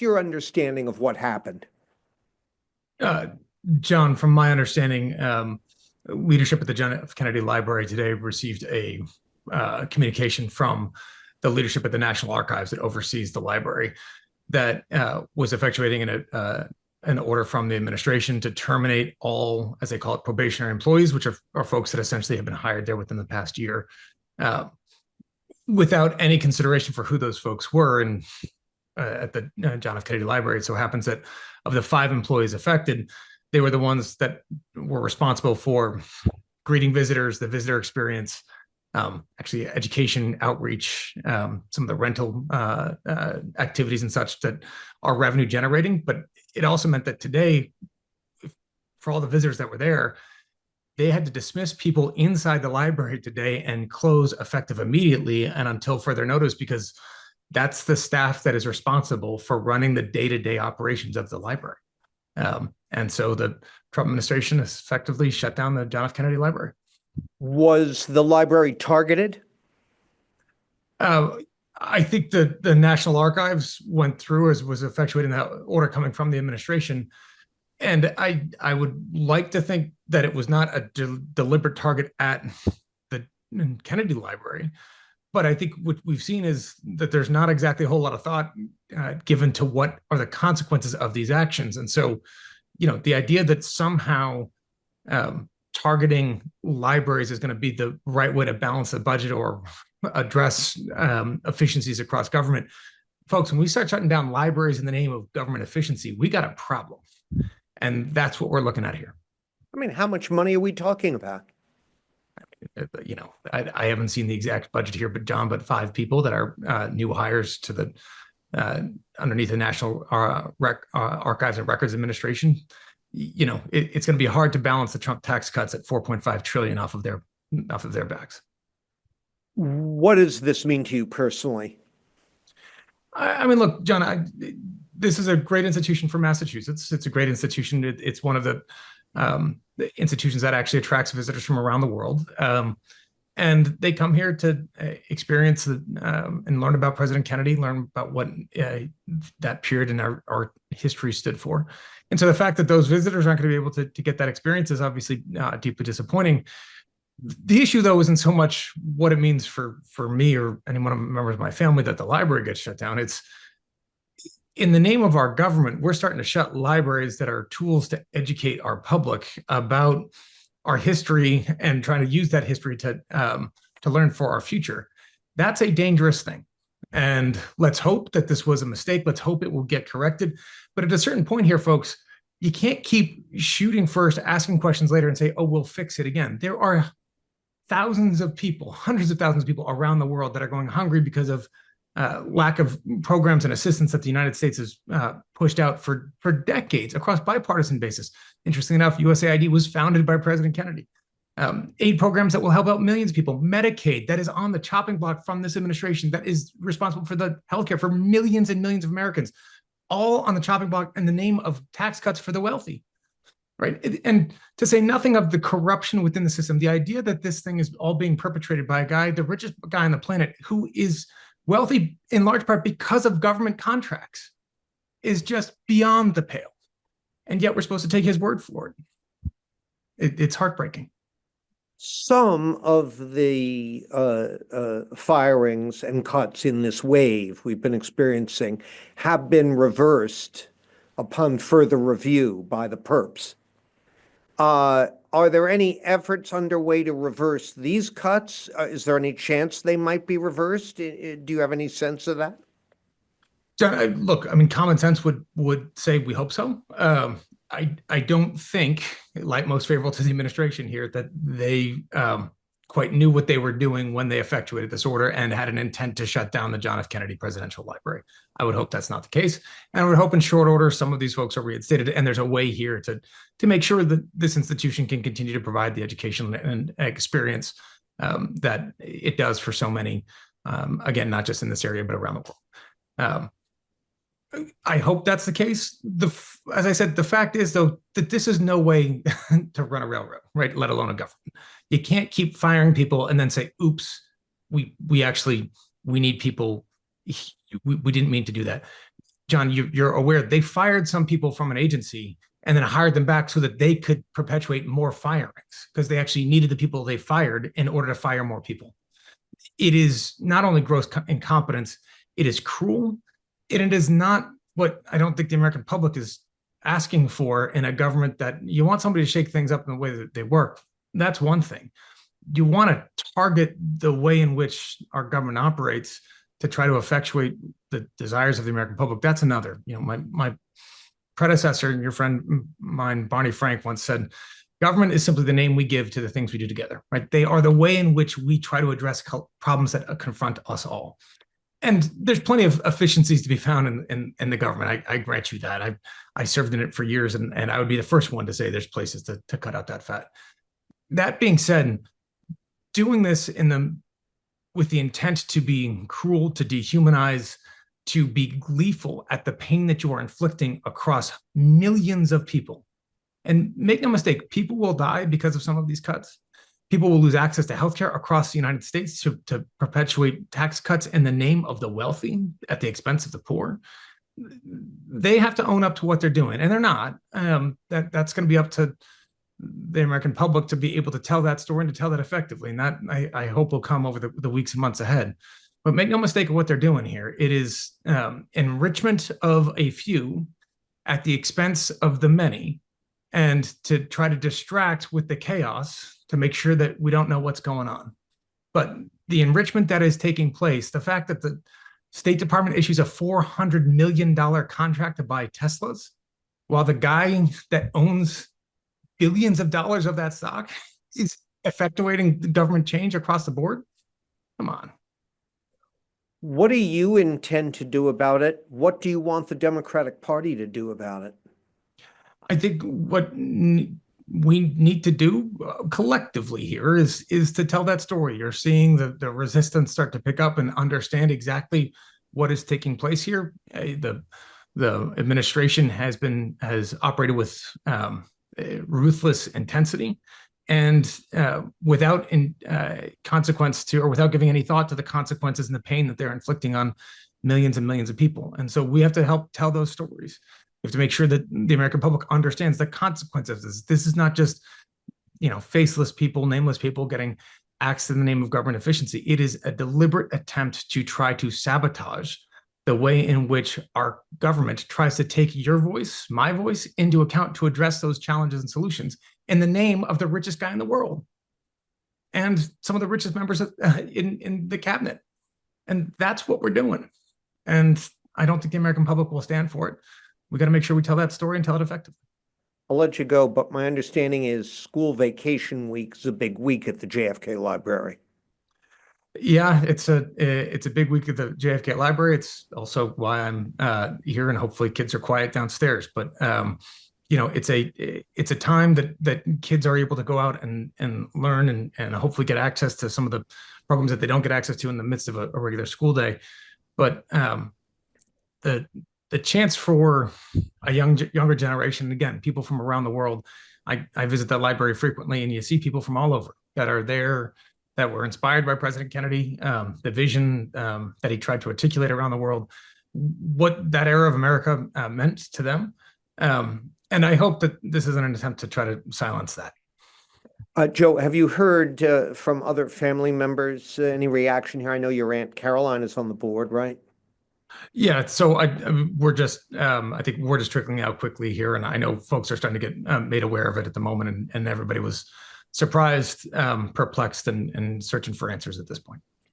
your understanding of what happened? Uh, John, from my understanding, leadership at the John F. Kennedy Library today received a communication from the leadership at the National Archives that oversees the library that was effectuating an order from the administration to terminate all, as they call it, probationary employees, which are folks that essentially have been hired there within the past year, uh, without any consideration for who those folks were. And at the John F. Kennedy Library, it so happens that of the 5 employees affected, they were the ones that were responsible for greeting visitors, the visitor experience, actually education, outreach, some of the rental activities and such that are revenue generating. But it also meant that today, for all the visitors that were there, they had to dismiss people inside the library today and close effective immediately and until further notice, because that's the staff that is responsible for running the day-to-day operations of the library. And so the Trump administration has effectively shut down the John F. Kennedy Library. Was the library targeted? Uh, I think the National Archives went through as was effectuating that order coming from the administration. And I would like to think that it was not a deliberate target at the Kennedy Library. But I think what we've seen is that there's not exactly a whole lot of thought given to what are the consequences of these actions. And so, the idea that somehow targeting libraries is going to be the right way to balance the budget or address efficiencies across government. Folks, when we start shutting down libraries in the name of government efficiency, we got a problem. And that's what we're looking at here. I mean, how much money are we talking about? I haven't seen the exact budget here, but John, 5 people that are new hires to the underneath the National Archives and Records Administration. It's going to be hard to balance the Trump tax cuts at 4.5 trillion off of their backs. What does this mean to you personally? I mean, look, John, this is a great institution for Massachusetts. It's a great institution. It's one of the institutions that actually attracts visitors from around the world. And they come here to experience and learn about President Kennedy, learn about what that period in our history stood for. And so the fact that those visitors aren't going to be able to get that experience is obviously deeply disappointing. The issue, though, isn't so much what it means for me or any one of the members of my family that the library gets shut down. It's in the name of our government, we're starting to shut libraries that are tools to educate our public about our history and trying to use that history to learn for our future. That's a dangerous thing. And let's hope that this was a mistake. Let's hope it will get corrected. But at a certain point here, folks, you can't keep shooting first, asking questions later and say, oh, we'll fix it again. There are thousands of people, hundreds of thousands of people around the world that are going hungry because of lack of programs and assistance that the United States has pushed out for decades across bipartisan basis. Interestingly enough, USAID was founded by President Kennedy. Aid programs that will help out millions of people. Medicaid, that is on the chopping block from this administration, that is responsible for the healthcare for millions and millions of Americans, all on the chopping block in the name of tax cuts for the wealthy. Right. And to say nothing of the corruption within the system, the idea that this thing is all being perpetrated by a guy, the richest guy on the planet, who is wealthy in large part because of government contracts, is just beyond the pale. And yet we're supposed to take his word for it. It's heartbreaking. Some of the firings and cuts in this wave we've been experiencing have been reversed upon further review by the perps. Are there any efforts underway to reverse these cuts? Is there any chance they might be reversed? Do you have any sense of that? John, look, I mean, common sense would say we hope so. I don't think, like most favorable to the administration here, that they quite knew what they were doing when they effectuated this order and had an intent to shut down the John F. Kennedy Presidential Library. I would hope that's not the case. And I would hope in short order some of these folks are reinstated, and there's a way here to make sure that this institution can continue to provide the education and experience that it does for so many, again, not just in this area, but around the world. I hope that's the case. As I said, the fact is, though, that this is no way to run a railroad, right? Let alone a government. You can't keep firing people and then say, oops, we need people. We didn't mean to do that. John, you're aware they fired some people from an agency and then hired them back so that they could perpetuate more firings because they actually needed the people they fired in order to fire more people. It is not only gross incompetence, it is cruel, and it is not what I don't think the American public is asking for in a government that you want somebody to shake things up in the way that they work. That's one thing. You want to target the way in which our government operates to try to effectuate the desires of the American public. That's another. My predecessor and your friend mine, Barney Frank, once said, government is simply the name we give to the things we do together, right? They are the way in which we try to address problems that confront us all. And there's plenty of efficiencies to be found in the government. I grant you that. I served in it for years, and I would be the first one to say there's places to cut out that fat. That being said, doing this with the intent to be cruel, to dehumanize, to be gleeful at the pain that you are inflicting across millions of people. And make no mistake, people will die because of some of these cuts. People will lose access to healthcare across the United States to perpetuate tax cuts in the name of the wealthy at the expense of the poor. They have to own up to what they're doing, and they're not. That's going to be up to the American public to be able to tell that story and to tell that effectively. And that I hope will come over the weeks and months ahead. But make no mistake of what they're doing here. It is enrichment of a few at the expense of the many, and to try to distract with the chaos to make sure that we don't know what's going on. But the enrichment that is taking place, the fact that the State Department issues a $400 million contract to buy Teslas, while the guy that owns billions of dollars of that stock is effectuating the government change across the board. Come on. What do you intend to do about it? What do you want the Democratic Party to do about it? I think what we need to do collectively here is to tell that story. You're seeing the resistance start to pick up and understand exactly what is taking place here. The administration has operated with ruthless intensity and without consequence to, or without giving any thought to the consequences and the pain that they're inflicting on millions and millions of people. And so we have to help tell those stories. We have to make sure that the American public understands the consequences of this. This is not just, faceless people, nameless people getting axed in the name of government efficiency. It is a deliberate attempt to try to sabotage the way in which our government tries to take your voice, my voice, into account to address those challenges and solutions in the name of the richest guy in the world and some of the richest members in the cabinet. And that's what we're doing. And I don't think the American public will stand for it. We got to make sure we tell that story and tell it effectively. I'll let you go, but my understanding is school vacation week is a big week at the JFK Library. Yeah, it's a big week at the JFK Library. It's also why I'm here, and hopefully kids are quiet downstairs. But it's a time that kids are able to go out and learn and hopefully get access to some of the programs that they don't get access to in the midst of a regular school day. But the chance for a younger generation, again, people from around the world. I visit that library frequently, and you see people from all over that are there, that were inspired by President Kennedy, the vision that he tried to articulate around the world, what that era of America meant to them. And I hope that this isn't an attempt to try to silence that. Joe, have you heard from other family members any reaction here? I know your Aunt Caroline is on the board, right? Yeah, so we're just I think we're just trickling out quickly here, and I know folks are starting to get made aware of it at the moment, and everybody was surprised, perplexed, and searching for answers at this point.